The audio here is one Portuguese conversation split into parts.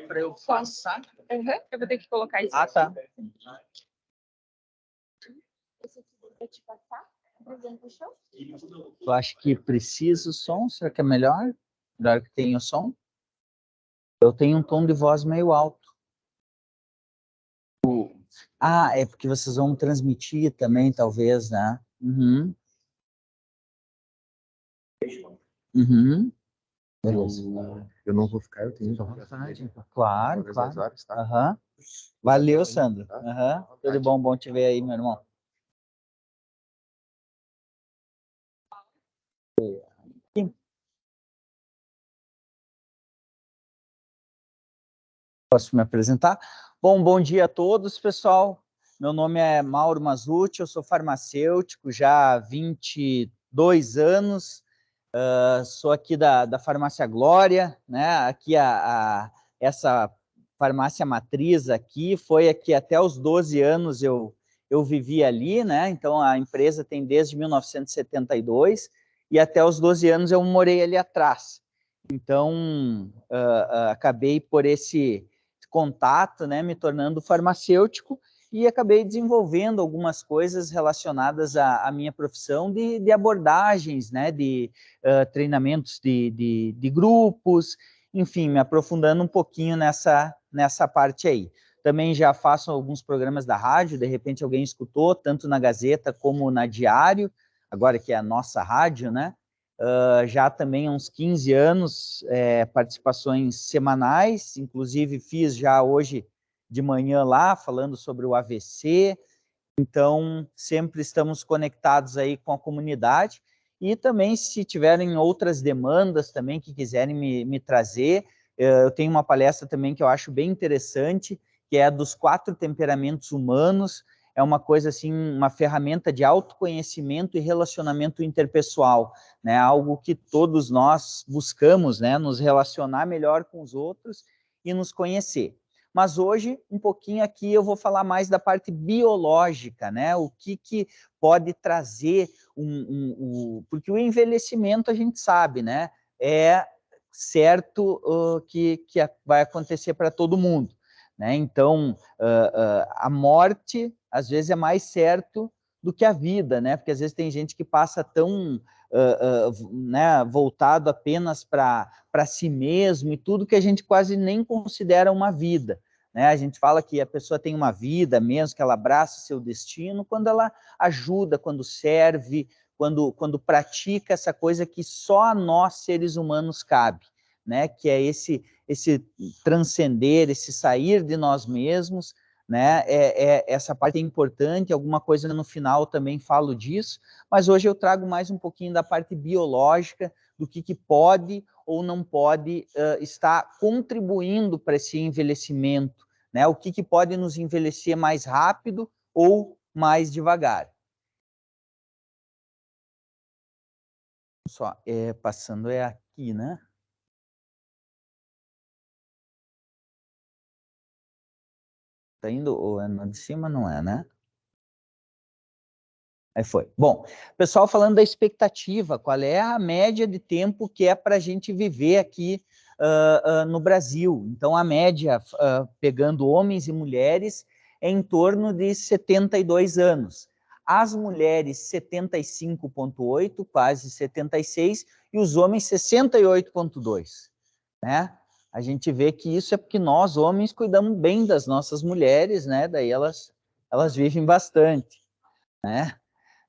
Para eu passar. Uhum. Eu vou ter que colocar isso. Ah, tá. Esse aqui para te passar. Apresenta o show. Eu acho que precisa o som. Será que é melhor? Melhor que tenha o som? Eu tenho um tom de voz meio alto. Ah, é porque vocês vão transmitir também, talvez, né? Uhum. Uhum. Beleza. Eu não vou ficar, eu tenho Vontade. Claro, claro. horas, tá? Aham. Valeu, Sandro. Aham. Tudo bom, bom te ver aí, meu irmão. Posso me apresentar? Bom dia a todos, pessoal. Meu nome é Mauro Mazzucci, eu sou farmacêutico já há 22 anos. Sou aqui da Farmácia Glória, né? Aqui essa farmácia matriz aqui, foi aqui até os 12 anos eu vivi ali, né? Então a empresa tem desde 1972 e até os 12 anos eu morei ali atrás. Então acabei por esse contato, né, me tornando farmacêutico e acabei desenvolvendo algumas coisas relacionadas à minha profissão de abordagens, né, de treinamentos de grupos, enfim, me aprofundando um pouquinho nessa parte aí. Também já faço alguns programas da rádio, de repente alguém escutou, tanto na Gazeta como na Diário, agora que é a nossa rádio, né? Já também há uns 15 anos, participações semanais, inclusive fiz já hoje de manhã lá, falando sobre o AVC, então sempre estamos conectados aí com a comunidade, e também se tiverem outras demandas também que quiserem me trazer, eu tenho uma palestra também que eu acho bem interessante, que é a dos 4 temperamentos humanos, é uma coisa assim, uma ferramenta de autoconhecimento e relacionamento interpessoal, né? Algo que todos nós buscamos, né? Nos relacionar melhor com os outros e nos conhecer. Mas hoje, um pouquinho aqui, eu vou falar mais da parte biológica, né? O que pode trazer porque o envelhecimento a gente sabe, né? É certo que vai acontecer para todo mundo, né? Então, a morte, às vezes, é mais certo do que a vida, né? Porque às vezes tem gente que passa tão né, voltado apenas para si mesmo e tudo que a gente quase nem considera uma vida, né? A gente fala que a pessoa tem uma vida mesmo, que ela abraça seu destino quando ela ajuda, quando serve, quando pratica essa coisa que só a nós, seres humanos, cabe, né? Que é esse transcender, esse sair de nós mesmos, né? Essa parte é importante, alguma coisa no final também falo disso, mas hoje eu trago mais um pouquinho da parte biológica, do que pode ou não pode estar contribuindo para esse envelhecimento, né? O que pode nos envelhecer mais rápido ou mais devagar. Só, passando aqui, né? Tá indo, ou é na de cima? Não é, né? Aí foi. Bom, pessoal, falando da expectativa, qual é a média de tempo que é para a gente viver aqui no Brasil? Então, a média, pegando homens e mulheres, é em torno de 72 anos. As mulheres, 75,8, quase 76, e os homens, 68,2, né? A gente vê que isso é porque nós, homens, cuidamos bem das nossas mulheres, né? Daí elas vivem bastante, né?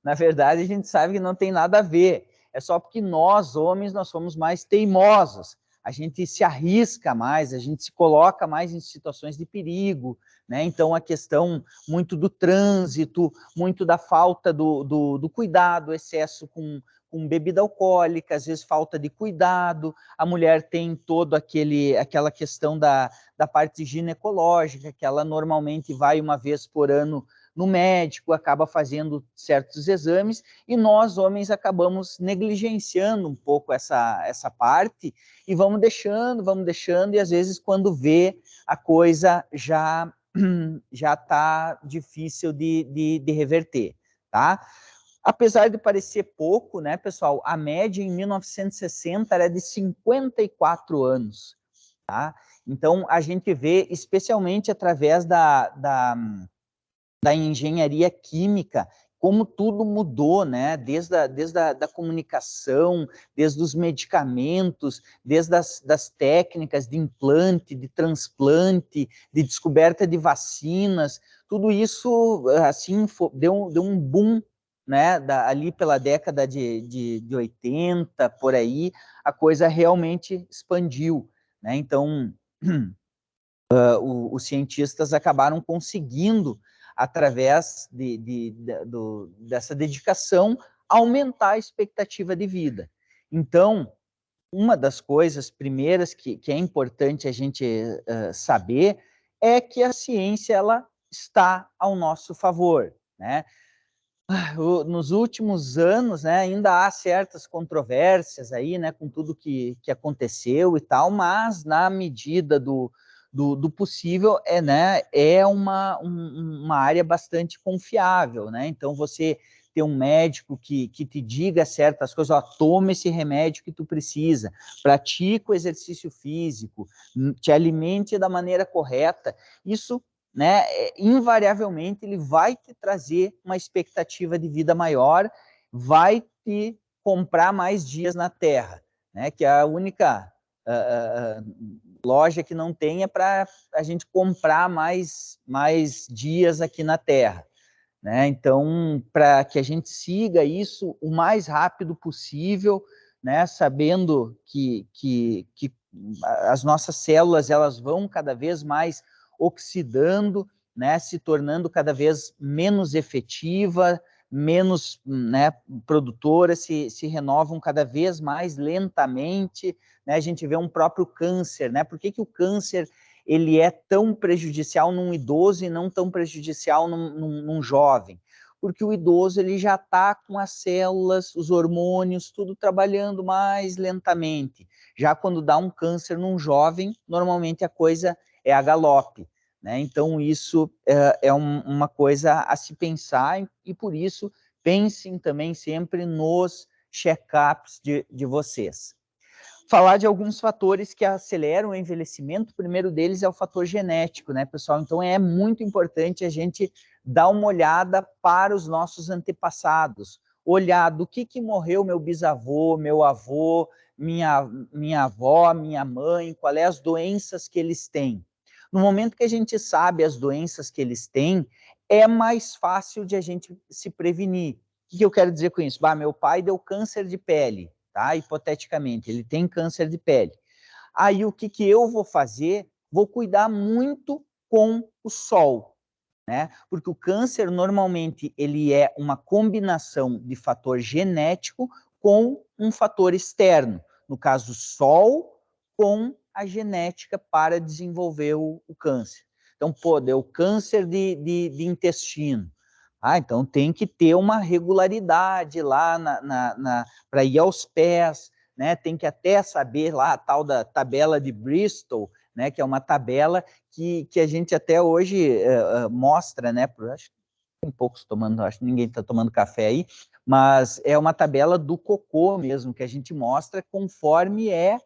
Na verdade, a gente sabe que não tem nada a ver. É só porque nós, homens, nós somos mais teimosos. A gente se arrisca mais, a gente se coloca mais em situações de perigo, né? Então, a questão muito do trânsito, muito da falta do cuidado, excesso com bebida alcoólica, às vezes falta de cuidado. A mulher tem todo aquela questão da parte ginecológica, que ela normalmente vai uma vez por ano no médico, acaba fazendo certos exames, e nós, homens, acabamos negligenciando um pouco essa parte, e vamos deixando, e às vezes quando vê, a coisa já está difícil de reverter, tá? Apesar de parecer pouco, né, pessoal, a média em 1960 era de 54 anos. tá? Então, a gente vê, especialmente através da engenharia química, como tudo mudou, né? Desde a comunicação, desde os medicamentos, desde das técnicas de implante, de transplante, de descoberta de vacinas, tudo isso, assim, deu um boom, né? Ali pela década de 80, por aí, a coisa realmente expandiu, né? Então, os cientistas acabaram conseguindo, através dessa dedicação, aumentar a expectativa de vida. Então, uma das coisas primeiras que é importante a gente saber é que a ciência ela está ao nosso favor, né? Nos últimos anos, né, ainda há certas controvérsias aí, né, com tudo que aconteceu e tal, mas na medida do possível, né, é uma área bastante confiável, né? Então, você ter um médico que te diga certas coisas, ó, toma esse remédio que tu precisa, pratica o exercício físico, te alimente da maneira correta, isso, né, invariavelmente ele vai te trazer uma expectativa de vida maior, vai te comprar mais dias na Terra, né, que é a única loja que não tem é para a gente comprar mais dias aqui na Terra, né? Então, para que a gente siga isso o mais rápido possível, né, sabendo que as nossas células elas vão cada vez mais oxidando, né, se tornando cada vez menos efetiva, menos, né, produtora, se renovam cada vez mais lentamente, né? A gente vê um próprio câncer, né? Por que o câncer ele é tão prejudicial num idoso e não tão prejudicial num jovem? Porque o idoso ele já está com as células, os hormônios, tudo trabalhando mais lentamente. Já quando dá um câncer num jovem, normalmente a coisa é a galope, né? Então, isso é uma coisa a se pensar e, por isso, pensem também sempre nos check-ups de vocês. Falar de alguns fatores que aceleram o envelhecimento, o primeiro deles é o fator genético, né, pessoal? Então, é muito importante a gente dar uma olhada para os nossos antepassados, olhar do que morreu meu bisavô, meu avô, minha avó, minha mãe, quais as doenças que eles têm. No momento que a gente sabe as doenças que eles têm, é mais fácil de a gente se prevenir. O que eu quero dizer com isso? Meu pai deu câncer de pele, tá? Hipoteticamente, ele tem câncer de pele. Aí o que eu vou fazer? Vou cuidar muito com o sol, né? Porque o câncer normalmente ele é uma combinação de fator genético com um fator externo, no caso sol com a genética para desenvolver o câncer. Então, deu câncer de intestino. Então tem que ter uma regularidade lá para ir aos pés, né? Tem que até saber lá a tal da tabela de Bristol, né? Que é uma tabela que a gente até hoje mostra, né? Acho que tem poucos tomando, acho que ninguém está tomando café aí, mas é uma tabela do cocô mesmo, que a gente mostra conforme é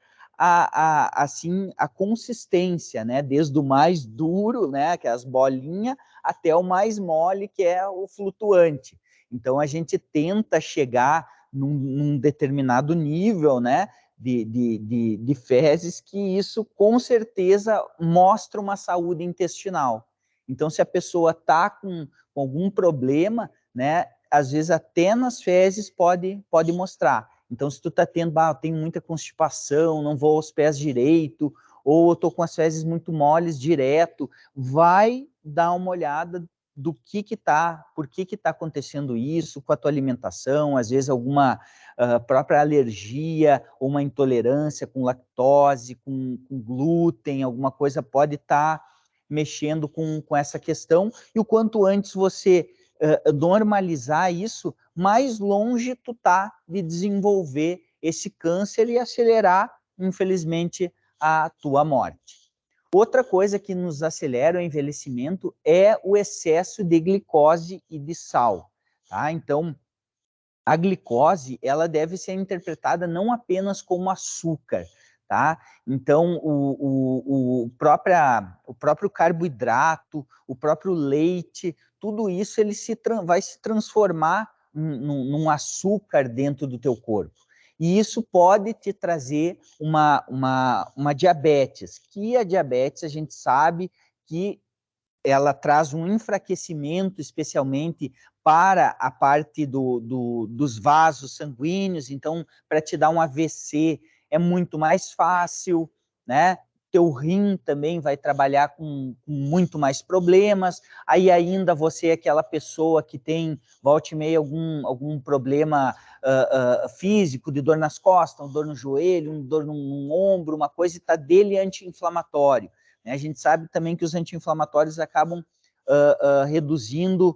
assim, a consistência, né? Desde o mais duro, né? Que é as bolinhas, até o mais mole, que é o flutuante. Então, a gente tenta chegar num determinado nível, né? De fezes, que isso com certeza mostra uma saúde intestinal. Então, se a pessoa está com algum problema, né, às vezes até nas fezes pode mostrar. Então, se tu está tendo, eu tenho muita constipação, não vou aos pés direito, ou eu estou com as fezes muito moles direto, vai dar uma olhada do que está, por que está acontecendo isso com a tua alimentação, às vezes alguma própria alergia, ou uma intolerância com lactose, com glúten, alguma coisa pode estar mexendo com essa questão, e o quanto antes você normalizar isso, mais longe tu tá de desenvolver esse câncer e acelerar, infelizmente, a tua morte. Outra coisa que nos acelera o envelhecimento é o excesso de glicose e de sal, tá? Então, a glicose, ela deve ser interpretada não apenas como açúcar, tá? Então, o próprio carboidrato, o próprio leite, tudo isso ele vai se transformar num açúcar dentro do teu corpo. E isso pode te trazer uma diabetes, que a diabetes a gente sabe que ela traz um enfraquecimento, especialmente para a parte dos vasos sanguíneos. Então, para te dar um AVC é muito mais fácil, né? Teu rim também vai trabalhar com muito mais problemas. Aí ainda você é aquela pessoa que tem, volta e meia, algum problema físico, de dor nas costas, dor no joelho, dor no ombro, uma coisa, e está dele anti-inflamatório. A gente sabe também que os anti-inflamatórios acabam reduzindo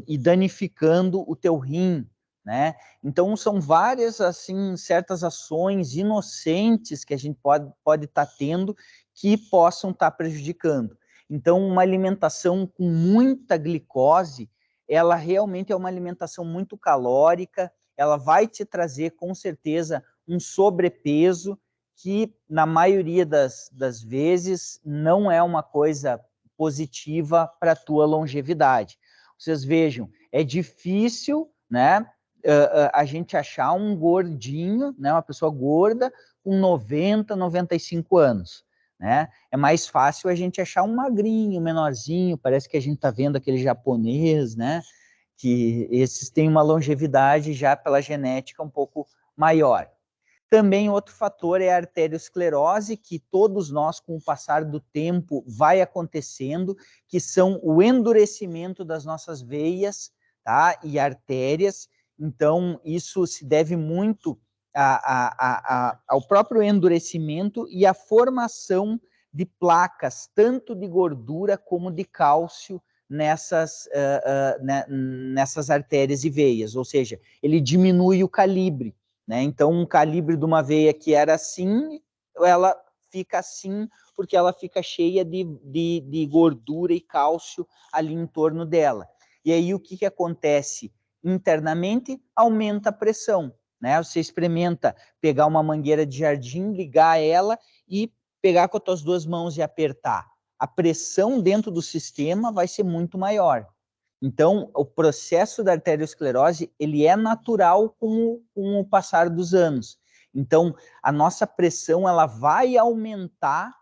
e danificando o teu rim, né? Então, são várias, assim, certas ações inocentes que a gente pode estar tendo que possam estar prejudicando. Então, uma alimentação com muita glicose, ela realmente é uma alimentação muito calórica, ela vai te trazer, com certeza, um sobrepeso, que na maioria das vezes não é uma coisa positiva para a tua longevidade. Vocês vejam, é difícil, né, a gente achar um gordinho, né, uma pessoa gorda com 90, 95 anos, né? É mais fácil a gente achar um magrinho, menorzinho, parece que a gente está vendo aquele japonês, né, que esses têm uma longevidade já pela genética um pouco maior. Também outro fator é a arteriosclerose, que todos nós, com o passar do tempo, vai acontecendo, que são o endurecimento das nossas veias, tá? E artérias. Então, isso se deve muito ao próprio endurecimento e à formação de placas, tanto de gordura como de cálcio, nessas artérias e veias, ou seja, ele diminui o calibre. Né? Então, um calibre de uma veia que era assim, ela fica assim, porque ela fica cheia de gordura e cálcio ali em torno dela. E aí, o que acontece? Internamente, aumenta a pressão. Né? Você experimenta pegar uma mangueira de jardim, ligar ela e pegar com as tuas duas mãos e apertar. A pressão dentro do sistema vai ser muito maior. Então, o processo da arteriosclerose, ele é natural com o passar dos anos. Então, a nossa pressão, ela vai aumentar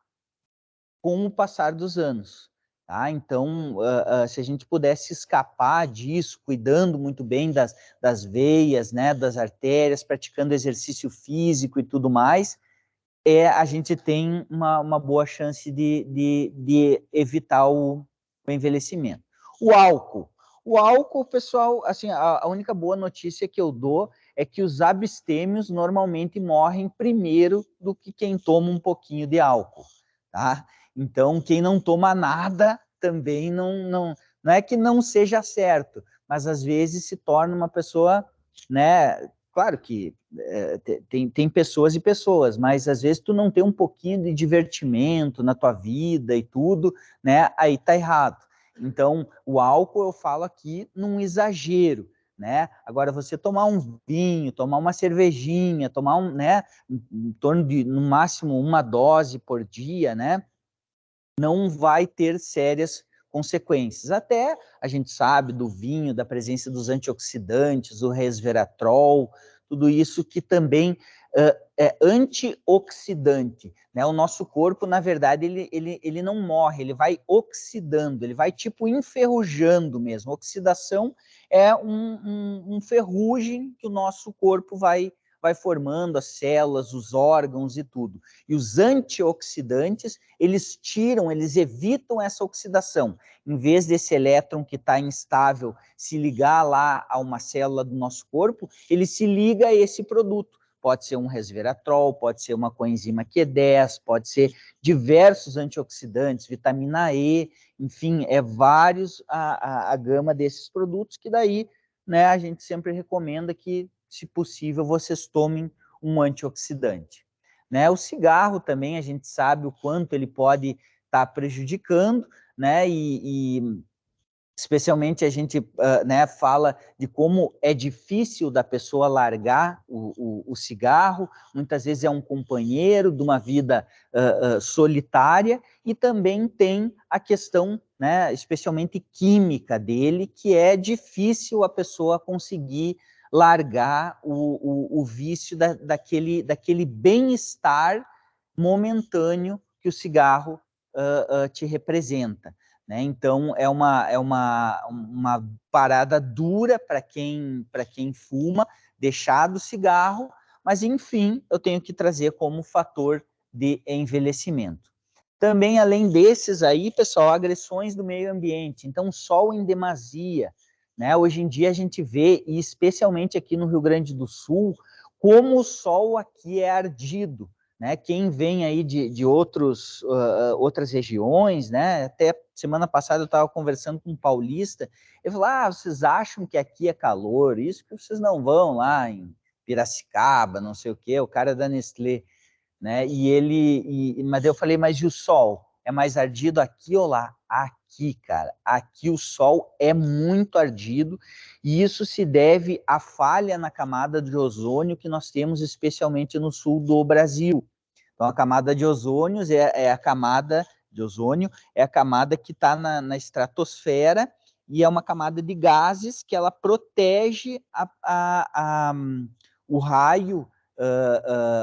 com o passar dos anos. Tá? Então, se a gente pudesse escapar disso, cuidando muito bem das veias, né, das artérias, praticando exercício físico e tudo mais, a gente tem uma boa chance de evitar o envelhecimento. O álcool, pessoal, assim, a única boa notícia que eu dou é que os abstêmios normalmente morrem primeiro do que quem toma um pouquinho de álcool, tá? Então, quem não toma nada também não é que não seja certo, mas às vezes se torna uma pessoa, né? Claro que tem pessoas e pessoas, mas às vezes tu não tem um pouquinho de divertimento na tua vida e tudo, né? Aí tá errado. Então, o álcool eu falo aqui num exagero, né? Agora, você tomar um vinho, tomar uma cervejinha, tomar né, em torno de, no máximo, uma dose por dia, né? Não vai ter sérias consequências. Até a gente sabe do vinho, da presença dos antioxidantes, o resveratrol, tudo isso que também é antioxidante. Né? O nosso corpo, na verdade, ele não morre, ele vai oxidando, ele vai tipo enferrujando mesmo. Oxidação é um ferrugem que o nosso corpo vai formando, as células, os órgãos e tudo. E os antioxidantes, eles evitam essa oxidação. Em vez desse elétron que está instável se ligar lá a uma célula do nosso corpo, ele se liga a esse produto. Pode ser um resveratrol, pode ser uma coenzima Q10, pode ser diversos antioxidantes, vitamina E, enfim, vários a gama desses produtos que daí, né, a gente sempre recomenda que, se possível, vocês tomem um antioxidante. Né? O cigarro também, a gente sabe o quanto ele pode estar prejudicando, né? E especialmente a gente né, fala de como é difícil da pessoa largar o cigarro, muitas vezes é um companheiro de uma vida solitária, e também tem a questão, né, especialmente química dele, que é difícil a pessoa conseguir largar o vício daquele bem-estar momentâneo que o cigarro te representa. Né? Então, é uma parada dura para quem fuma, deixar do cigarro, mas, enfim, eu tenho que trazer como fator de envelhecimento. Também, além desses aí, pessoal, agressões do meio ambiente. Então, sol em demasia. Né? Hoje em dia a gente vê, e especialmente aqui no Rio Grande do Sul, como o sol aqui é ardido. Né? Quem vem aí de outras regiões, né? Até semana passada eu estava conversando com um paulista, ele falou, vocês acham que aqui é calor, isso que vocês não vão lá em Piracicaba, não sei o quê, o cara da Nestlé, né? Mas eu falei, mas e o sol? É mais ardido aqui ou lá? Aqui, cara. Aqui o sol é muito ardido, e isso se deve à falha na camada de ozônio que nós temos, especialmente no sul do Brasil. Então, a camada de ozônio é a camada de ozônio, é a camada que está na estratosfera, e é uma camada de gases que ela protege o raio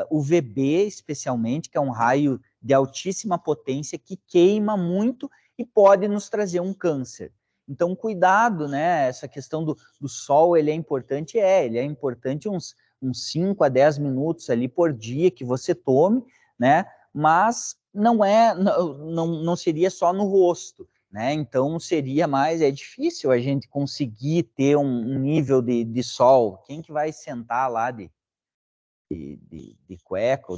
UVB, especialmente, que é um raio de altíssima potência que queima muito e pode nos trazer um câncer. Então, cuidado, né? Essa questão do sol, ele é importante? Ele é importante uns 5 a 10 minutos ali por dia que você tome, né? Mas não seria só no rosto, né? Então seria mais, é difícil a gente conseguir ter um nível de sol. Quem que vai sentar lá de cueca, ou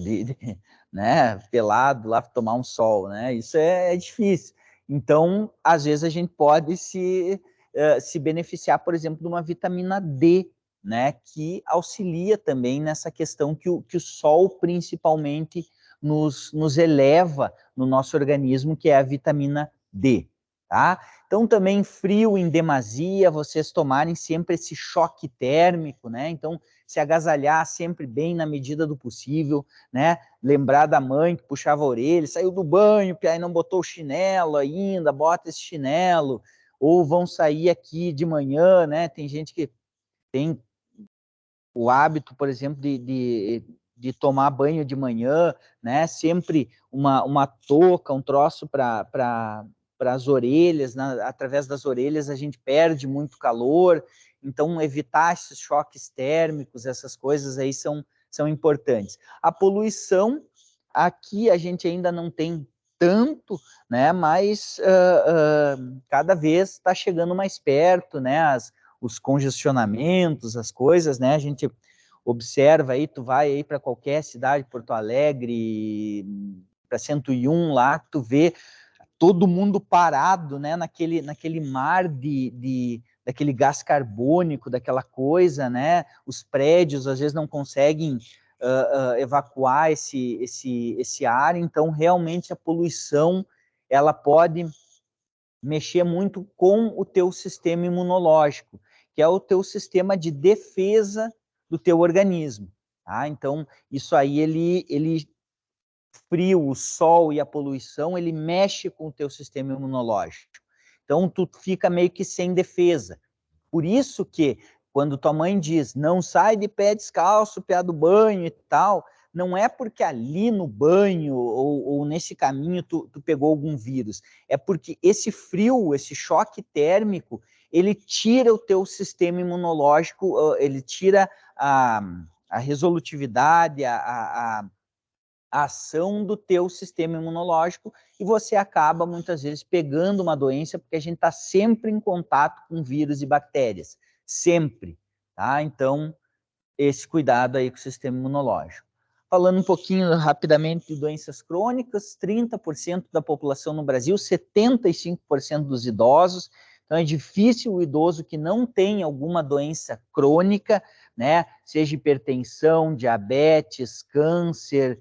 né, pelado lá para tomar um sol, né? Isso é difícil. Então, às vezes a gente pode se beneficiar, por exemplo, de uma vitamina D, né, que auxilia também nessa questão que o sol principalmente nos eleva no nosso organismo, que é a vitamina D. Tá? Então, também frio em demasia, vocês tomarem sempre esse choque térmico, né? Então, se agasalhar sempre bem na medida do possível, né? Lembrar da mãe que puxava a orelha, saiu do banho, que aí não botou o chinelo ainda, bota esse chinelo, ou vão sair aqui de manhã, né? Tem gente que tem o hábito, por exemplo, de tomar banho de manhã, né? Sempre uma touca, um troço para as orelhas, através das orelhas a gente perde muito calor, então evitar esses choques térmicos, essas coisas aí são importantes. A poluição, aqui a gente ainda não tem tanto, né? Mas cada vez está chegando mais perto, né? Os congestionamentos, as coisas, né? A gente observa aí, tu vai aí para qualquer cidade, Porto Alegre, para 101 lá, tu vê todo mundo parado, né? Naquele mar daquele gás carbônico, daquela coisa, né? Os prédios às vezes não conseguem evacuar esse ar, então realmente a poluição ela pode mexer muito com o teu sistema imunológico, que é o teu sistema de defesa do teu organismo. Tá? Então, isso aí, ele frio, o sol e a poluição, ele mexe com o teu sistema imunológico. Então, tu fica meio que sem defesa. Por isso que, quando tua mãe diz, não sai de pé descalço, pé do banho e tal, não é porque ali no banho ou nesse caminho tu pegou algum vírus. É porque esse frio, esse choque térmico, ele tira o teu sistema imunológico, ele tira a resolutividade, a ação do teu sistema imunológico, e você acaba muitas vezes pegando uma doença, porque a gente está sempre em contato com vírus e bactérias, sempre, tá? Então, esse cuidado aí com o sistema imunológico. Falando um pouquinho rapidamente de doenças crônicas, 30% da população no Brasil, 75% dos idosos, então é difícil o idoso que não tem alguma doença crônica, né, seja hipertensão, diabetes, câncer,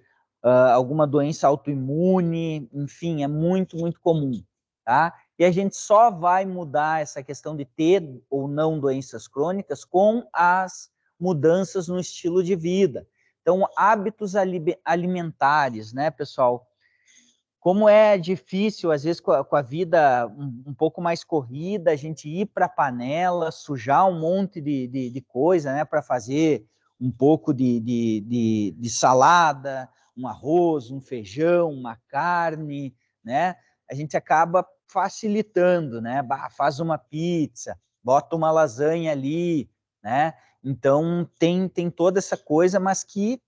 alguma doença autoimune, enfim, é muito, muito comum, tá? E a gente só vai mudar essa questão de ter ou não doenças crônicas com as mudanças no estilo de vida. Então, hábitos alimentares, né, pessoal? Como é difícil, às vezes, com a vida um pouco mais corrida, a gente ir para a panela, sujar um monte de coisa, né, para fazer um pouco de salada, um arroz, um feijão, uma carne, né? A gente acaba facilitando, né? Faz uma pizza, bota uma lasanha ali, né? Então, tem toda essa coisa, mas que,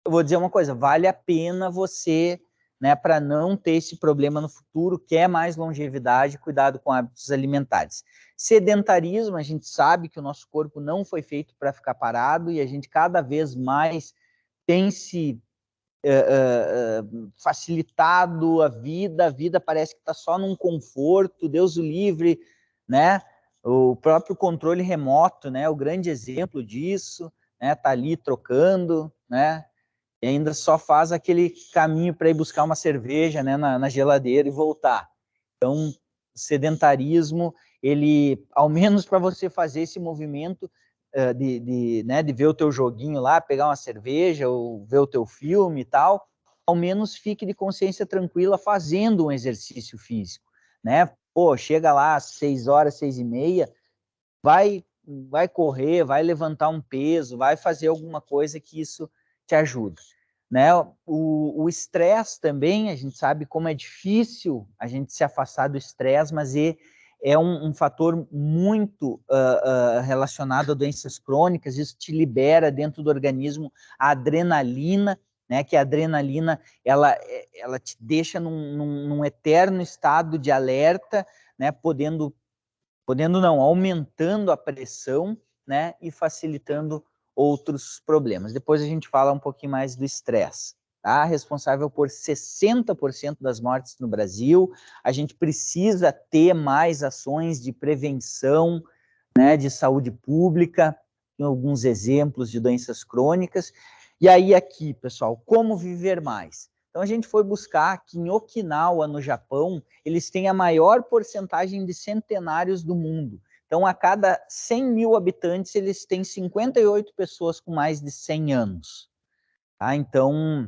eu vou dizer uma coisa, vale a pena você, né, para não ter esse problema no futuro, quer mais longevidade, cuidado com hábitos alimentares. Sedentarismo, a gente sabe que o nosso corpo não foi feito para ficar parado e a gente cada vez mais tem se facilitado a vida parece que está só num conforto, Deus o livre, né? O próprio controle remoto, né? O grande exemplo disso, né? Tá ali trocando, né? E ainda só faz aquele caminho para ir buscar uma cerveja, né, na geladeira e voltar. Então, sedentarismo, ele, ao menos para você fazer esse movimento né, de ver o teu joguinho lá, pegar uma cerveja ou ver o teu filme e tal, ao menos fique de consciência tranquila fazendo um exercício físico, né? Pô, chega lá às 6 horas, 6h30, vai correr, vai levantar um peso, vai fazer alguma coisa que isso te ajuda. Né? O estresse também, a gente sabe como é difícil a gente se afastar do estresse, mas é um fator muito relacionado a doenças crônicas, isso te libera dentro do organismo a adrenalina, né? Que a adrenalina, ela te deixa num eterno estado de alerta, né? Podendo não, aumentando a pressão, né, e facilitando outros problemas. Depois a gente fala um pouquinho mais do estresse, tá? Responsável por 60% das mortes no Brasil. A gente precisa ter mais ações de prevenção, né, de saúde pública, tem alguns exemplos de doenças crônicas. E aí aqui, pessoal, como viver mais? Então a gente foi buscar que em Okinawa, no Japão, eles têm a maior porcentagem de centenários do mundo. Então, a cada 100 mil habitantes, eles têm 58 pessoas com mais de 100 anos. Tá? Então,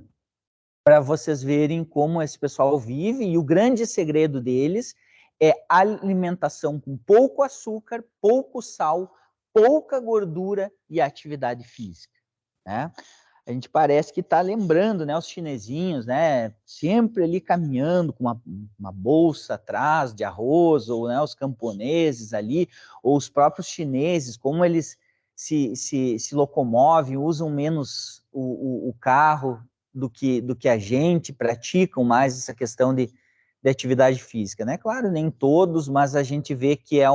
para vocês verem como esse pessoal vive, e o grande segredo deles é alimentação com pouco açúcar, pouco sal, pouca gordura e atividade física. Né? A gente parece que está lembrando, né, os chinesinhos, né, sempre ali caminhando com uma bolsa atrás de arroz, ou, né, os camponeses ali, ou os próprios chineses, como eles se locomovem, usam menos o carro do que a gente, praticam mais essa questão de atividade física, né? Claro, nem todos, mas a gente vê que é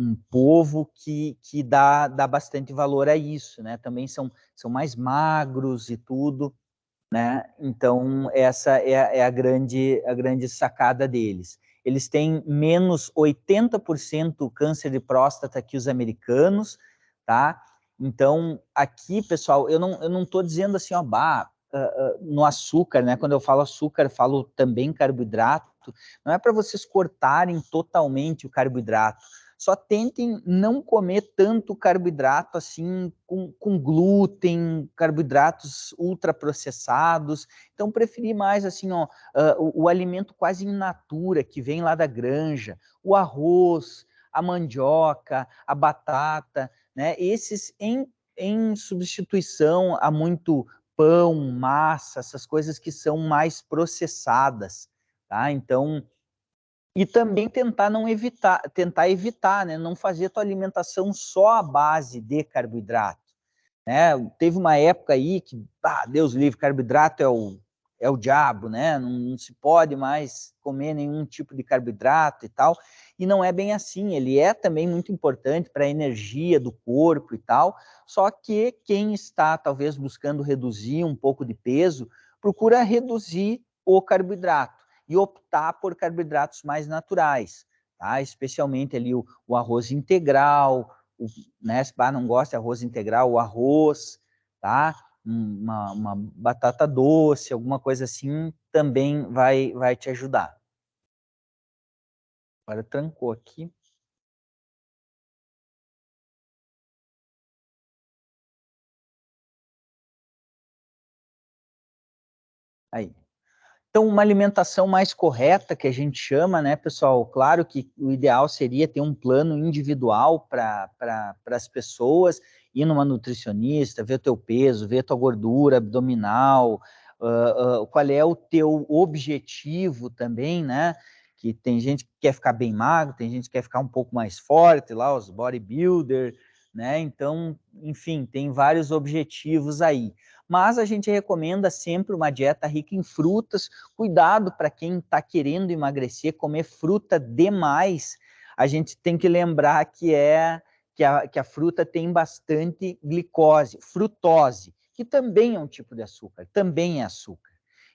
um povo que dá bastante valor a isso, né? Também são mais magros e tudo, né? Então, essa é a grande sacada deles. Eles têm menos 80% câncer de próstata que os americanos, tá? Então, aqui, pessoal, eu não estou dizendo assim, ó, no açúcar, né? Quando eu falo açúcar, eu falo também carboidrato. Não é para vocês cortarem totalmente o carboidrato, só tentem não comer tanto carboidrato assim, com glúten, carboidratos ultraprocessados. Então, preferir mais assim, ó, o alimento quase in natura, que vem lá da granja, o arroz, a mandioca, a batata, né? Esses em substituição a muito pão, massa, essas coisas que são mais processadas, tá? Então, e também tentar evitar, né? Não fazer a tua alimentação só à base de carboidrato, né? Teve uma época aí que, Deus livre, carboidrato é o diabo, né? Não se pode mais comer nenhum tipo de carboidrato e tal, e não é bem assim, ele é também muito importante para a energia do corpo e tal, só que quem está talvez buscando reduzir um pouco de peso, procura reduzir o carboidrato e optar por carboidratos mais naturais, tá? Especialmente ali o arroz integral, né? Se não gosta de arroz integral, o arroz, tá? Uma batata doce, alguma coisa assim, também vai te ajudar. Agora trancou aqui. Aí. Então, uma alimentação mais correta, que a gente chama, né, pessoal? Claro que o ideal seria ter um plano individual para as pessoas, ir numa nutricionista, ver o teu peso, ver a tua gordura abdominal, qual é o teu objetivo também, né? Que tem gente que quer ficar bem magro, tem gente que quer ficar um pouco mais forte, lá os bodybuilder, né? Então, enfim, tem vários objetivos aí. Mas a gente recomenda sempre uma dieta rica em frutas. Cuidado para quem está querendo emagrecer, comer fruta demais. A gente tem que lembrar que a fruta tem bastante glicose, frutose, que também é um tipo de açúcar, também é açúcar.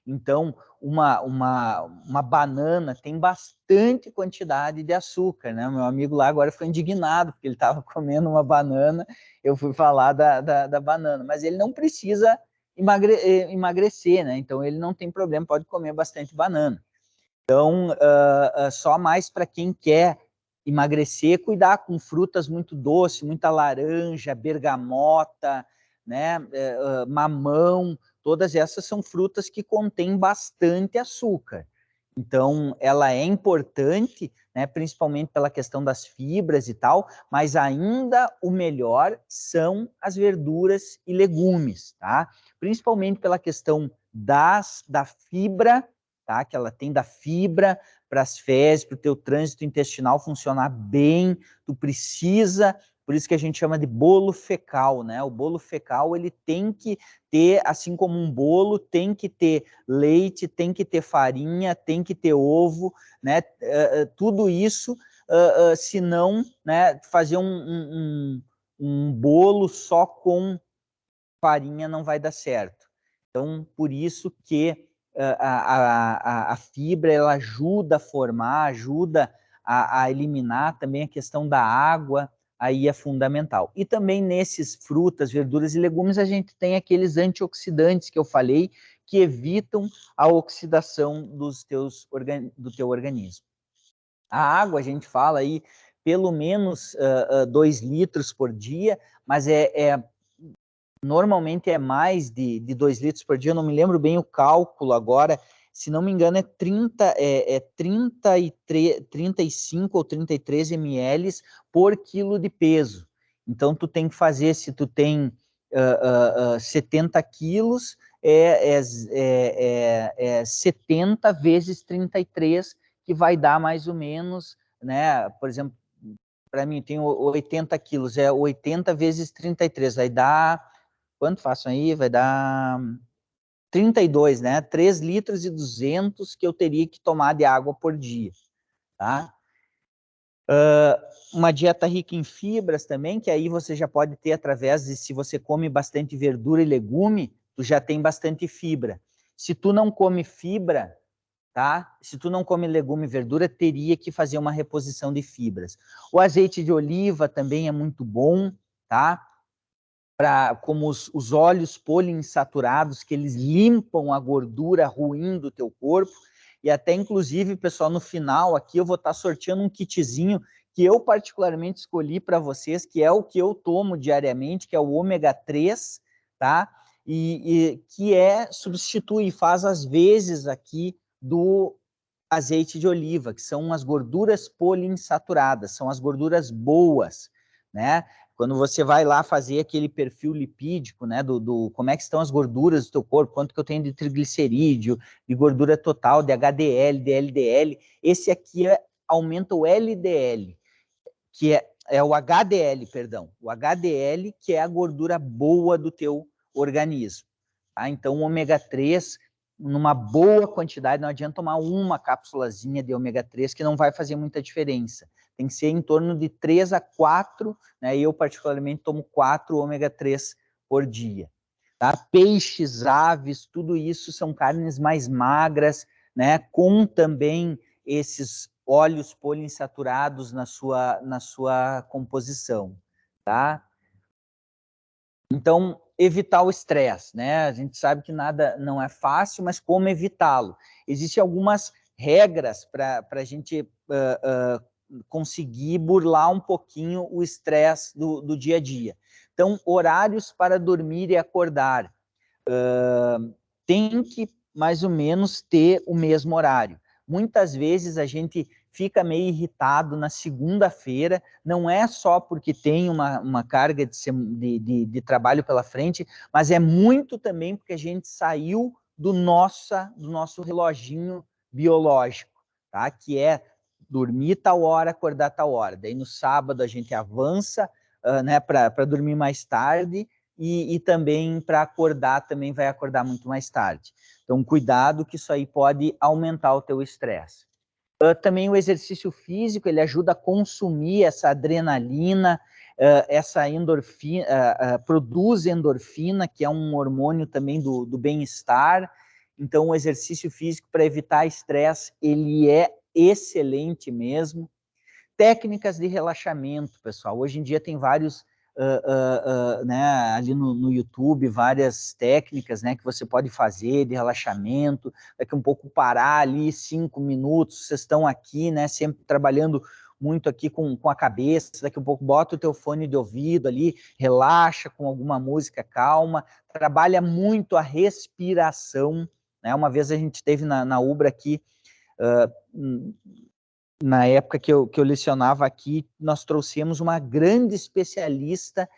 Então, uma banana tem bastante quantidade de açúcar, né? Meu amigo lá agora foi indignado, porque ele estava comendo uma banana, eu fui falar da banana, mas ele não precisa emagrecer, né? Então, ele não tem problema, pode comer bastante banana. Então, só mais para quem quer emagrecer, cuidar com frutas muito doces, muita laranja, bergamota, né? Mamão, todas essas são frutas que contêm bastante açúcar. Então, ela é importante, né, principalmente pela questão das fibras e tal, mas ainda o melhor são as verduras e legumes, tá? Principalmente pela questão da fibra, tá? Que ela tem da fibra para as fezes, para o teu trânsito intestinal funcionar bem, tu precisa, por isso que a gente chama de bolo fecal, né? O bolo fecal, ele tem que ter, assim como um bolo, tem que ter leite, tem que ter farinha, tem que ter ovo, né? Tudo isso, se não, né, fazer um bolo só com farinha não vai dar certo. Então, por isso que a fibra, ela ajuda a formar, ajuda a eliminar também a questão da água, aí é fundamental. E também nesses frutas, verduras e legumes, a gente tem aqueles antioxidantes que eu falei, que evitam a oxidação do teu organismo. A água, a gente fala aí, pelo menos 2 litros por dia, mas normalmente é mais de 2 litros por dia, eu não me lembro bem o cálculo agora, se não me engano é 35 ou 33 ml por quilo de peso. Então, tu tem que fazer, se tu tem 70 quilos, 70 vezes 33, que vai dar mais ou menos, né? Por exemplo, para mim, tem 80 quilos, 80 vezes 33, vai dar... Quanto façam aí? Vai dar 32, né? 3 litros e 200 que eu teria que tomar de água por dia, tá? Uma dieta rica em fibras também, que aí você já pode ter através de, se você come bastante verdura e legume, tu já tem bastante fibra. Se tu não come fibra, tá? Se tu não come legume e verdura, teria que fazer uma reposição de fibras. O azeite de oliva também é muito bom, tá? Como os óleos poliinsaturados, que eles limpam a gordura ruim do teu corpo, e até inclusive, pessoal, no final aqui eu vou estar sorteando um kitzinho que eu particularmente escolhi para vocês, que é o que eu tomo diariamente, que é o ômega 3, tá? E que substitui, faz as vezes aqui do azeite de oliva, que são as gorduras poliinsaturadas, são as gorduras boas, né? Quando você vai lá fazer aquele perfil lipídico, né, como é que estão as gorduras do teu corpo, quanto que eu tenho de triglicerídeo, de gordura total, de HDL, de LDL, esse aqui aumenta o LDL, que é o HDL, perdão, o HDL, que é a gordura boa do teu organismo. Tá? Então, o ômega 3, numa boa quantidade, não adianta tomar uma cápsulazinha de ômega 3, que não vai fazer muita diferença. Tem que ser em torno de 3 a 4, né? Eu particularmente tomo 4 ômega 3 por dia. Tá? Peixes, aves, tudo isso são carnes mais magras, né? Com também esses óleos poliinsaturados na sua composição, tá? Então, evitar o estresse, né? A gente sabe que nada não é fácil, mas como evitá-lo? Existem algumas regras para a gente conseguir burlar um pouquinho o estresse do dia a dia. Então, horários para dormir e acordar. Tem que, mais ou menos, ter o mesmo horário. Muitas vezes a gente fica meio irritado na segunda-feira, não é só porque tem uma carga de trabalho pela frente, mas é muito também porque a gente saiu do nosso reloginho biológico, tá? Que é dormir tal hora, acordar tal hora. Daí no sábado a gente avança, né, para dormir mais tarde, e também para acordar, também vai acordar muito mais tarde. Então, cuidado que isso aí pode aumentar o teu estresse. Também o exercício físico, ele ajuda a consumir essa adrenalina, essa endorfina, produz endorfina, que é um hormônio também do bem-estar. Então, o exercício físico para evitar estresse, ele é excelente mesmo. Técnicas de relaxamento, pessoal. Hoje em dia tem vários, né, ali no YouTube, várias técnicas, né, que você pode fazer de relaxamento. Daqui um pouco parar ali 5 minutos, vocês estão aqui, né, sempre trabalhando muito aqui com a cabeça, daqui um pouco bota o teu fone de ouvido ali, relaxa com alguma música calma, trabalha muito a respiração, né? Uma vez a gente teve na Ubra aqui, na época que eu lecionava aqui, nós trouxemos uma grande especialista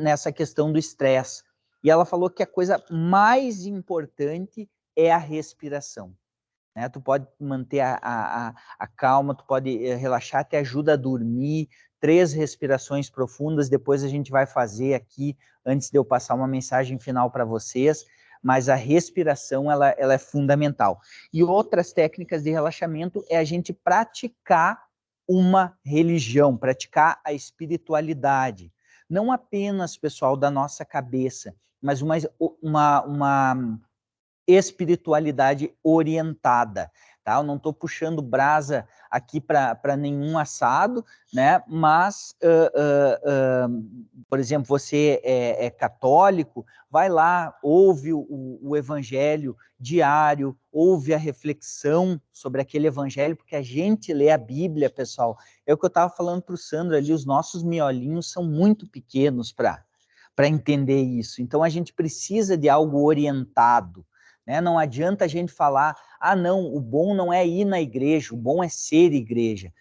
nessa questão do estresse. E ela falou que a coisa mais importante é a respiração. Né? Tu pode manter a calma, tu pode relaxar, te ajuda a dormir, 3 respirações profundas, depois a gente vai fazer aqui, antes de eu passar uma mensagem final para vocês, mas a respiração, ela é fundamental. E outras técnicas de relaxamento é a gente praticar uma religião, praticar a espiritualidade. Não apenas, pessoal, da nossa cabeça, mas uma espiritualidade orientada, tá? Eu não estou puxando brasa aqui para nenhum assado, né? Mas, por exemplo, você é católico, vai lá, ouve o evangelho diário, ouve a reflexão sobre aquele evangelho, porque a gente lê a Bíblia, pessoal. É o que eu estava falando para o Sandro ali, os nossos miolinhos são muito pequenos para entender isso. Então, a gente precisa de algo orientado, né? Não adianta a gente falar, não, o bom não é ir na igreja, o bom é ser igreja.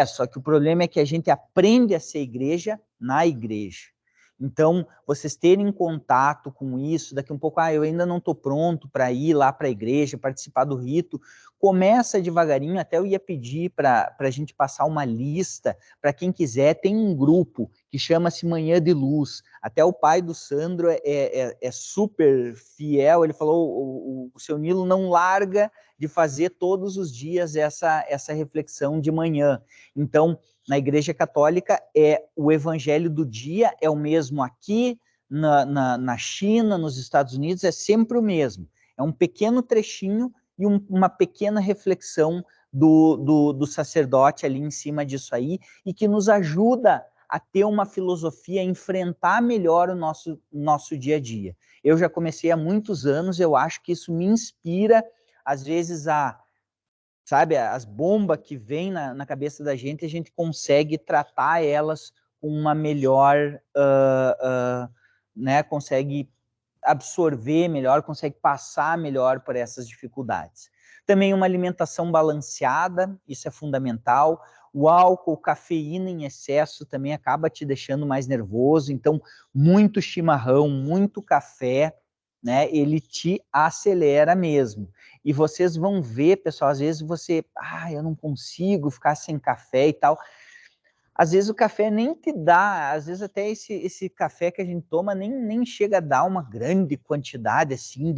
Só que o problema é que a gente aprende a ser igreja na igreja. Então, vocês terem contato com isso, daqui um pouco, eu ainda não estou pronto para ir lá para a igreja, participar do rito, começa devagarinho, até eu ia pedir para a gente passar uma lista, para quem quiser, tem um grupo que chama-se Manhã de Luz, até o pai do Sandro é super fiel, ele falou, o seu Nilo não larga de fazer todos os dias essa reflexão de manhã. Então, na Igreja Católica, o evangelho do dia é o mesmo aqui, na China, nos Estados Unidos, é sempre o mesmo. É um pequeno trechinho e uma pequena reflexão do sacerdote ali em cima disso aí, e que nos ajuda a ter uma filosofia, a enfrentar melhor o nosso dia a dia. Eu já comecei há muitos anos, eu acho que isso me inspira, às vezes, sabe, as bombas que vêm na cabeça da gente, a gente consegue tratar elas com uma melhor, né, consegue absorver melhor, consegue passar melhor por essas dificuldades. Também uma alimentação balanceada, isso é fundamental. O álcool, cafeína em excesso também acaba te deixando mais nervoso, então muito chimarrão, muito café, né, ele te acelera mesmo. E vocês vão ver, pessoal, às vezes você, eu não consigo ficar sem café e tal. Às vezes o café nem te dá, às vezes até esse café que a gente toma nem chega a dar uma grande quantidade assim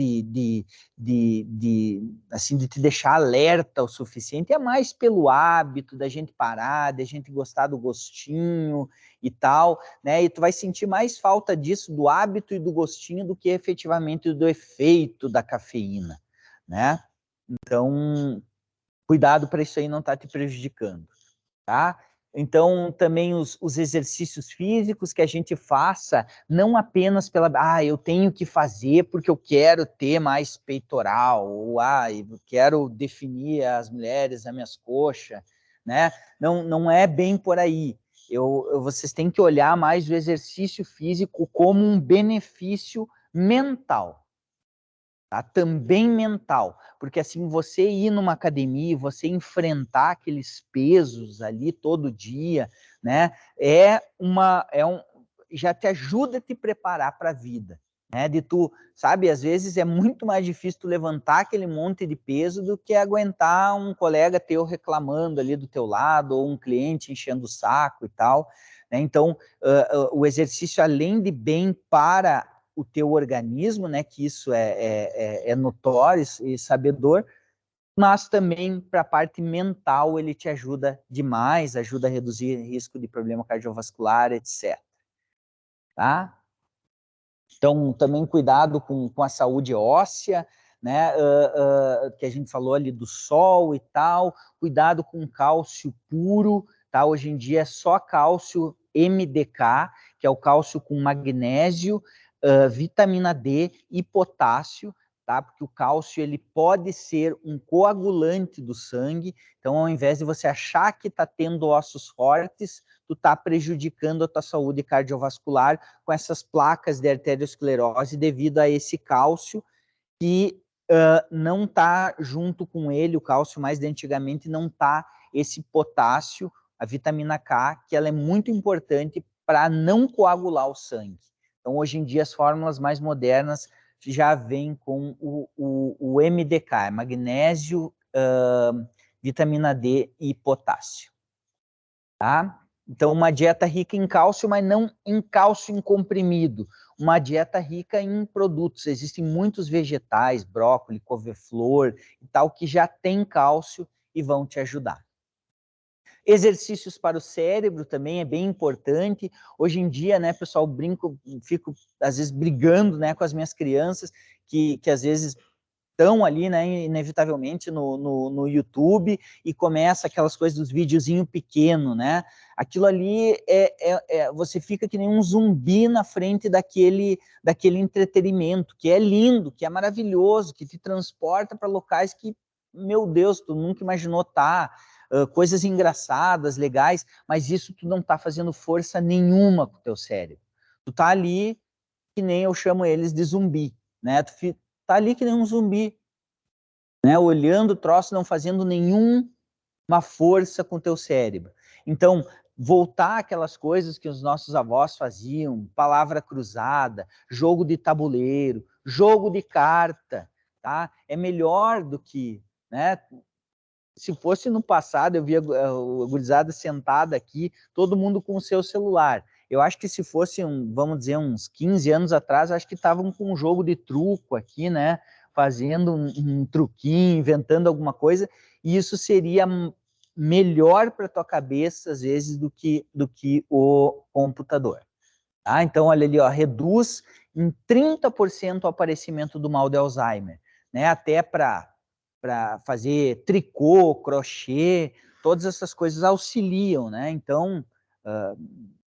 assim, de te deixar alerta o suficiente, é mais pelo hábito da gente parar, da gente gostar do gostinho e tal, né? E tu vai sentir mais falta disso, do hábito e do gostinho, do que efetivamente do efeito da cafeína, né? Então, cuidado para isso aí não estar te prejudicando, tá? Então, também os exercícios físicos que a gente faça, não apenas eu tenho que fazer porque eu quero ter mais peitoral, ou eu quero definir as mulheres, as minhas coxas, né? Não é bem por aí. Vocês têm que olhar mais o exercício físico como um benefício mental, tá? Também mental, porque assim, você ir numa academia, você enfrentar aqueles pesos ali todo dia, né? Já te ajuda a te preparar para a vida, né? De tu, sabe, às vezes é muito mais difícil tu levantar aquele monte de peso do que aguentar um colega teu reclamando ali do teu lado, ou um cliente enchendo o saco e tal, né? Então, o exercício, além de bem para o teu organismo, né, que isso é notório e sabedor, mas também para a parte mental ele te ajuda demais, ajuda a reduzir risco de problema cardiovascular, etc. Tá? Então, também cuidado com a saúde óssea, né, que a gente falou ali do sol e tal, cuidado com cálcio puro, tá? Hoje em dia é só cálcio MDK, que é o cálcio com magnésio, vitamina D e potássio, tá? Porque o cálcio ele pode ser um coagulante do sangue, então ao invés de você achar que está tendo ossos fortes, tu está prejudicando a tua saúde cardiovascular com essas placas de arteriosclerose devido a esse cálcio que não está junto com ele, o cálcio mais de antigamente, não está esse potássio, a vitamina K, que ela é muito importante para não coagular o sangue. Então, hoje em dia, as fórmulas mais modernas já vêm com o MDK, magnésio, vitamina D e potássio. Tá? Então, uma dieta rica em cálcio, mas não em cálcio em comprimido. Uma dieta rica em produtos. Existem muitos vegetais, brócolis, couve-flor e tal, que já tem cálcio e vão te ajudar. Exercícios para o cérebro também é bem importante. Hoje em dia, né, pessoal, fico às vezes brigando, né, com as minhas crianças, que às vezes estão ali, né, inevitavelmente no YouTube, e começa aquelas coisas dos videozinhos pequenos, né? Aquilo ali você fica que nem um zumbi na frente daquele entretenimento, que é lindo, que é maravilhoso, que te transporta para locais que, meu Deus, tu nunca imaginou estar, coisas engraçadas, legais, mas isso tu não está fazendo força nenhuma com o teu cérebro. Tu tá ali, que nem eu chamo eles de zumbi, né? Tu tá ali que nem um zumbi, né? Olhando o troço, não fazendo nenhuma força com o teu cérebro. Então, voltar aquelas coisas que os nossos avós faziam, palavra cruzada, jogo de tabuleiro, jogo de carta, tá? É melhor do que, né? Se fosse no passado, eu via a gurizada sentada aqui, todo mundo com o seu celular. Eu acho que se fosse, vamos dizer, uns 15 anos atrás, acho que estavam com um jogo de truco aqui, né? Fazendo um truquinho, inventando alguma coisa, e isso seria melhor para a tua cabeça, às vezes, do que o computador. Tá? Então, olha ali, ó, reduz em 30% o aparecimento do mal de Alzheimer, né? Até para fazer tricô, crochê, todas essas coisas auxiliam, né? Então,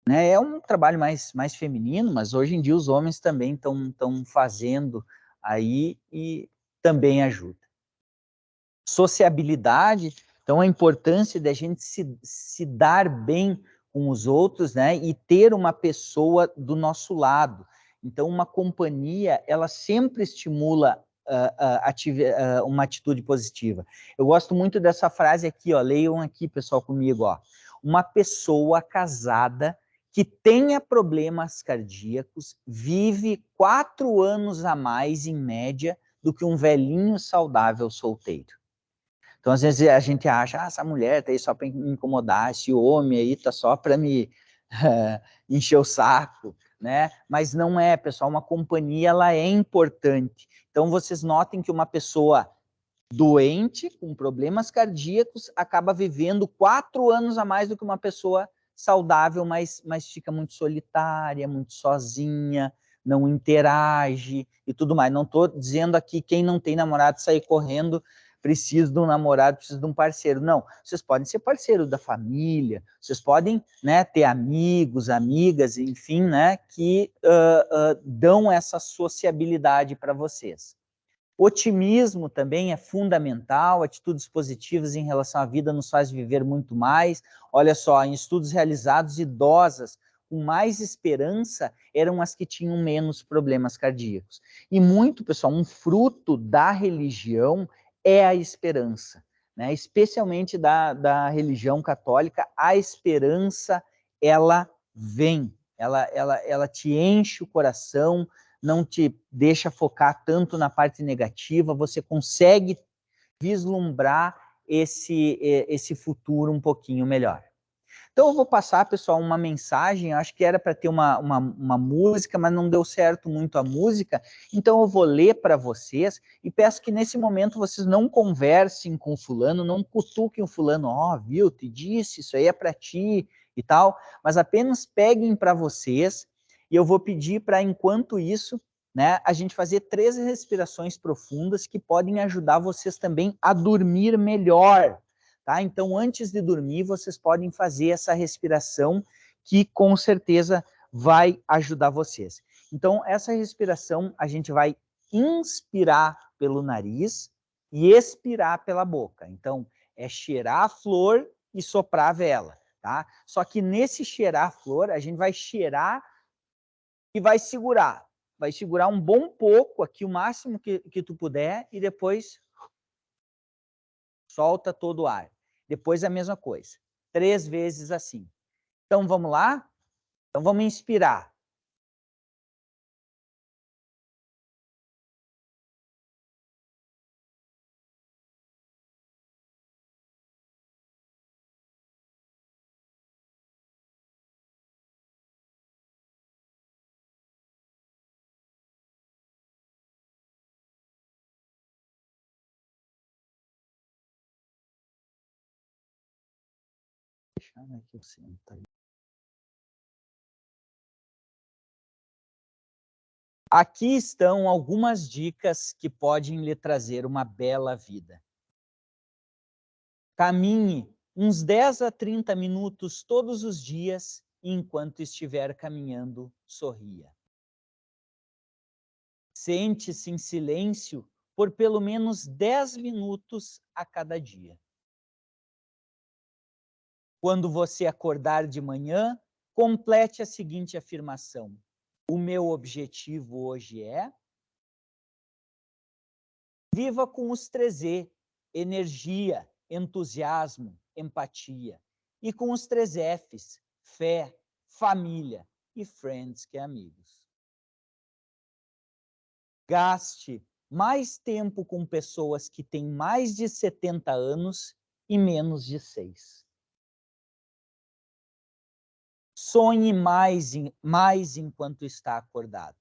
né, é um trabalho mais feminino, mas hoje em dia os homens também estão fazendo aí e também ajuda. Sociabilidade, então a importância da gente se dar bem com os outros, né, e ter uma pessoa do nosso lado. Então, uma companhia, ela sempre estimula uma atitude positiva. Eu gosto muito dessa frase aqui, ó, leiam aqui, pessoal, comigo, ó. Uma pessoa casada que tenha problemas cardíacos vive 4 anos a mais, em média, do que um velhinho saudável solteiro. Então, às vezes, a gente acha, essa mulher tá aí só para me incomodar, esse homem aí tá só para me encher o saco, né? Mas não é, pessoal, uma companhia, ela é importante. Então, vocês notem que uma pessoa doente, com problemas cardíacos, acaba vivendo 4 anos a mais do que uma pessoa saudável, mas fica muito solitária, muito sozinha, não interage e tudo mais. Não estou dizendo aqui quem não tem namorado sair correndo, precisa de um namorado, precisa de um parceiro. Não, vocês podem ser parceiro da família, vocês podem, né, ter amigos, amigas, enfim, né, que dão essa sociabilidade para vocês. Otimismo também é fundamental, atitudes positivas em relação à vida nos faz viver muito mais. Olha só, em estudos realizados, idosas com mais esperança eram as que tinham menos problemas cardíacos. E muito, pessoal, um fruto da religião é a esperança, né? Especialmente da religião católica, a esperança, ela vem, ela te enche o coração, não te deixa focar tanto na parte negativa, você consegue vislumbrar esse futuro um pouquinho melhor. Então eu vou passar, pessoal, uma mensagem, acho que era para ter uma música, mas não deu certo muito a música, então eu vou ler para vocês e peço que nesse momento vocês não conversem com o fulano, não cutuquem o fulano, viu, te disse, isso aí é para ti e tal, mas apenas peguem para vocês e eu vou pedir para, enquanto isso, né, a gente fazer 3 respirações profundas que podem ajudar vocês também a dormir melhor. Tá? Então, antes de dormir, vocês podem fazer essa respiração que com certeza vai ajudar vocês. Então, essa respiração a gente vai inspirar pelo nariz e expirar pela boca. Então, é cheirar a flor e soprar a vela, tá? Só que nesse cheirar a flor, a gente vai cheirar e vai segurar. Vai segurar um bom pouco aqui, o máximo que tu puder, e depois solta todo o ar. Depois a mesma coisa. 3 vezes assim. Então vamos lá? Então vamos inspirar. Aqui eu sento. Aqui estão algumas dicas que podem lhe trazer uma bela vida. Caminhe uns 10 a 30 minutos todos os dias e enquanto estiver caminhando, sorria. Sente-se em silêncio por pelo menos 10 minutos a cada dia. Quando você acordar de manhã, complete a seguinte afirmação: o meu objetivo hoje é... Viva com os 3E, energia, entusiasmo, empatia. E com os 3 Fs, fé, família e friends, que é amigos. Gaste mais tempo com pessoas que têm mais de 70 anos e menos de 6. Sonhe mais enquanto está acordado.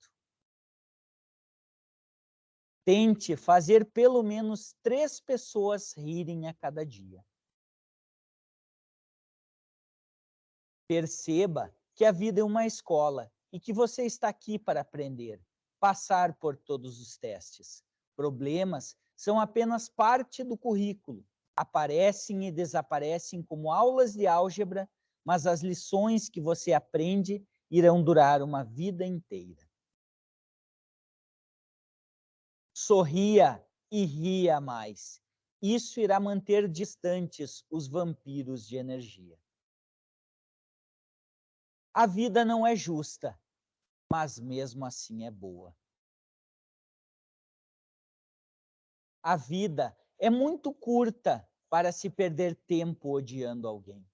Tente fazer pelo menos 3 pessoas rirem a cada dia. Perceba que a vida é uma escola e que você está aqui para aprender, passar por todos os testes. Problemas são apenas parte do currículo. Aparecem e desaparecem como aulas de álgebra, mas as lições que você aprende irão durar uma vida inteira. Sorria e ria mais. Isso irá manter distantes os vampiros de energia. A vida não é justa, mas mesmo assim é boa. A vida é muito curta para se perder tempo odiando alguém.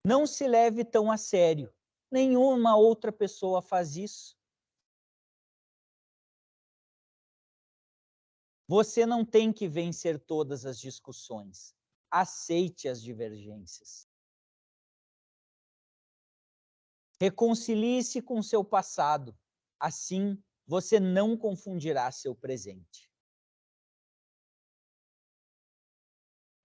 Não se leve tão a sério. Nenhuma outra pessoa faz isso. Você não tem que vencer todas as discussões. Aceite as divergências. Reconcilie-se com seu passado. Assim, você não confundirá seu presente.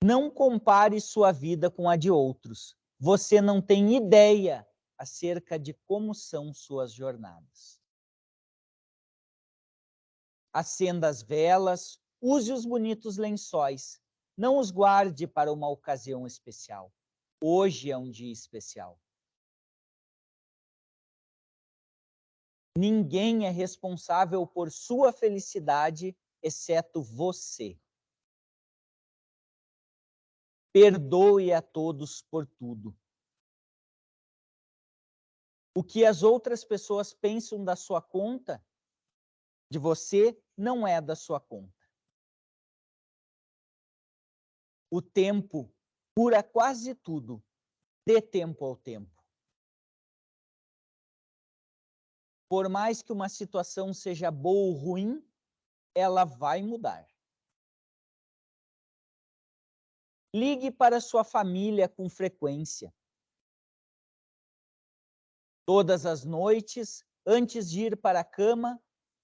Não compare sua vida com a de outros. Você não tem ideia acerca de como são suas jornadas. Acenda as velas, use os bonitos lençóis. Não os guarde para uma ocasião especial. Hoje é um dia especial. Ninguém é responsável por sua felicidade, exceto você. Perdoe a todos por tudo. O que as outras pessoas pensam da sua conta, de você, não é da sua conta. O tempo cura quase tudo. Dê tempo ao tempo. Por mais que uma situação seja boa ou ruim, ela vai mudar. Ligue para sua família com frequência. Todas as noites, antes de ir para a cama,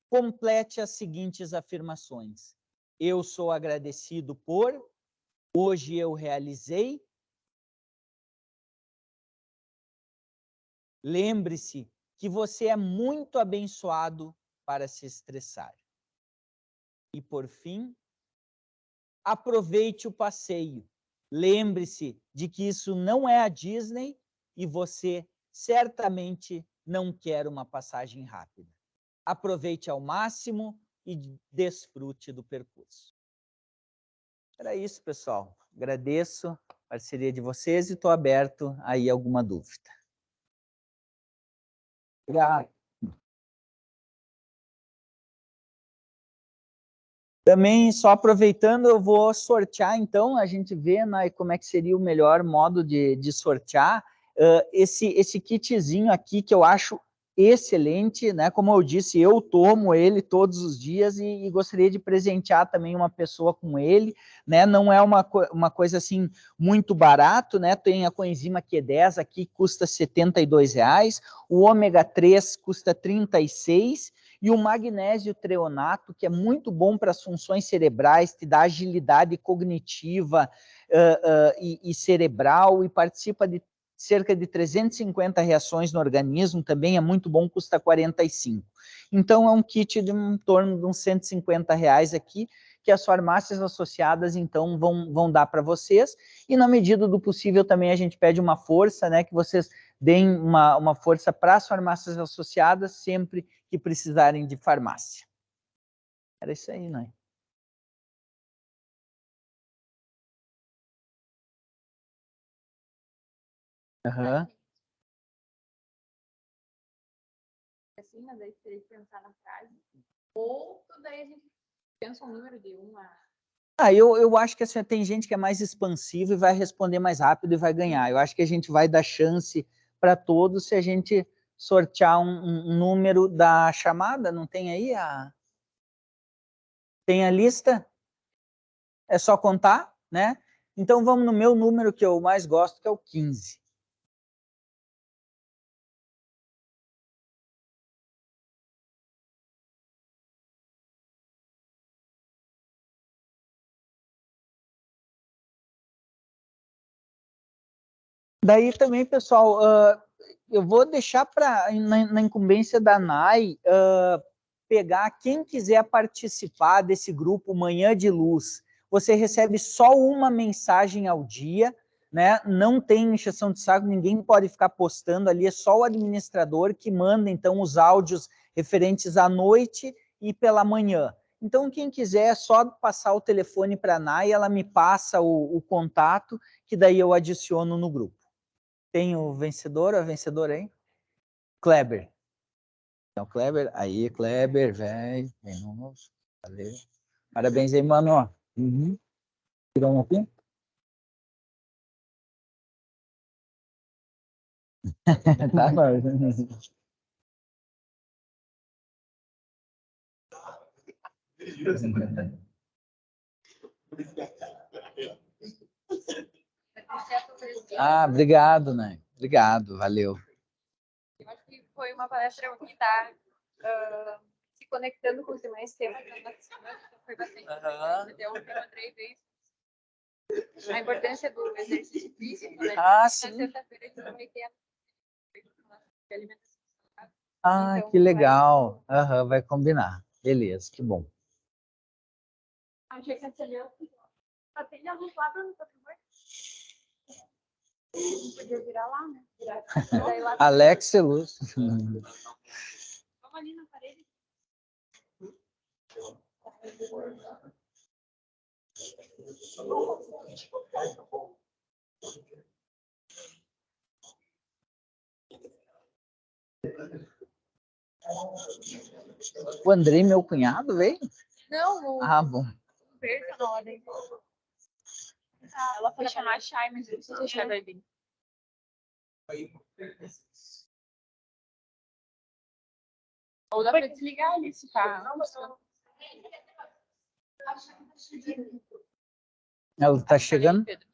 complete as seguintes afirmações. Eu sou agradecido por, hoje eu realizei. Lembre-se que você é muito abençoado para se estressar. E por fim, aproveite o passeio. Lembre-se de que isso não é a Disney e você certamente não quer uma passagem rápida. Aproveite ao máximo e desfrute do percurso. Era isso, pessoal. Agradeço a parceria de vocês e estou aberto aí a alguma dúvida. Obrigado. Também, só aproveitando, eu vou sortear, então, a gente vê, né, como é que seria o melhor modo de sortear. Esse kitzinho aqui, que eu acho excelente, né? Como eu disse, eu tomo ele todos os dias e gostaria de presentear também uma pessoa com ele, né? Não é uma coisa assim muito barato, né? Tem a coenzima Q10 aqui, custa R$ 72, o ômega 3 custa R$ 36, e o magnésio treonato, que é muito bom para as funções cerebrais, te dá agilidade cognitiva e cerebral, e participa de cerca de 350 reações no organismo, também é muito bom, custa R$ 45. Então, é um kit de em torno de uns R$ 150 aqui, que as farmácias associadas, então, vão dar para vocês, e na medida do possível também a gente pede uma força, né, que vocês deem uma força para as farmácias associadas sempre que precisarem de farmácia. Era isso aí, né? Aham. Assim, mas daí teria que pensar na frase. Ou daí a gente pensa um número de uma. Eu acho que assim, tem gente que é mais expansiva e vai responder mais rápido e vai ganhar. Eu acho que a gente vai dar chance para todos se a gente sortear um número da chamada. Não tem aí tem a lista? É só contar, né? Então vamos no meu número que eu mais gosto, que é o 15. Daí também, pessoal, eu vou deixar na incumbência da NAI pegar quem quiser participar desse grupo Manhã de Luz. Você recebe só uma mensagem ao dia, né? Não tem encheção de saco, ninguém pode ficar postando ali, é só o administrador que manda, então, os áudios referentes à noite e pela manhã. Então, quem quiser, é só passar o telefone para a NAI, ela me passa o contato, que daí eu adiciono no grupo. Tem o vencedor, a vencedora aí? Kleber. Então, Kleber, aí, Kleber, velho, vamos, valeu. Parabéns aí, mano. Uhum. Tirou um aqui? Tá bom. Obrigado, né? Obrigado, valeu. Eu acho que foi uma palestra que está se conectando com os demais temas da nossa semana, então foi bastante interessante. Eu encontrei isso. A importância do exercício físico, né? Sim. Na sexta-feira a gente vai ter a alimentação saudável. Então, Que legal. Vai combinar. Beleza, que bom. Achei que acendeu. Só tem a luz lá para por favor. Podia virar lá, né? Alex e Luz. ali na parede. O Andrei, meu cunhado, veio? Não, o Ah, bom. Fer tá na ordem. Ela foi chamar a Chay, mas eu não sei se a Chay vai vir. Ou dá pra desligar ali se tá. Ela tá chegando? Pedro.